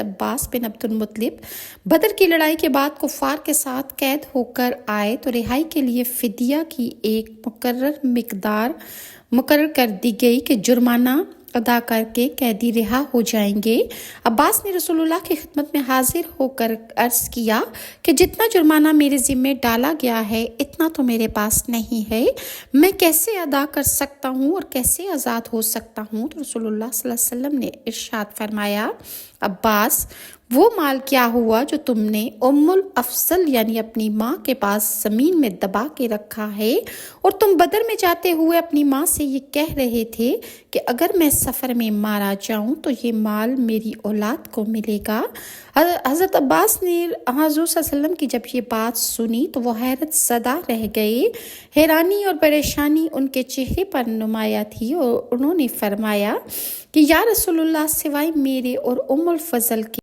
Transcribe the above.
عباس بن عبد المطلب بدر کی لڑائی کے بعد کفار کے ساتھ قید ہو کر آئے تو رہائی کے لیے فدیہ کی ایک مقرر مقدار مقرر کر دی گئی کہ جرمانہ ادا کر کے قیدی رہا ہو جائیں گے۔ عباس نے رسول اللہ کی خدمت میں حاضر ہو کر عرض کیا کہ جتنا جرمانہ میرے ذمے ڈالا گیا ہے اتنا تو میرے پاس نہیں ہے، میں کیسے ادا کر سکتا ہوں اور کیسے آزاد ہو سکتا ہوں؟ تو رسول اللہ صلی اللہ علیہ وسلم نے ارشاد فرمایا، عباس وہ مال کیا ہوا جو تم نے ام الافضل یعنی اپنی ماں کے پاس زمین میں دبا کے رکھا ہے، اور تم بدر میں جاتے ہوئے اپنی ماں سے یہ کہہ رہے تھے کہ اگر میں سفر میں مارا جاؤں تو یہ مال میری اولاد کو ملے گا۔ حضرت عباس نے حضور صلی اللہ علیہ وسلم کی جب یہ بات سنی تو وہ حیرت زدہ رہ گئے، حیرانی اور پریشانی ان کے چہرے پر نمایاں تھی، اور انہوں نے فرمایا کہ یا رسول اللہ، سوائے میرے اور ام الفضل کے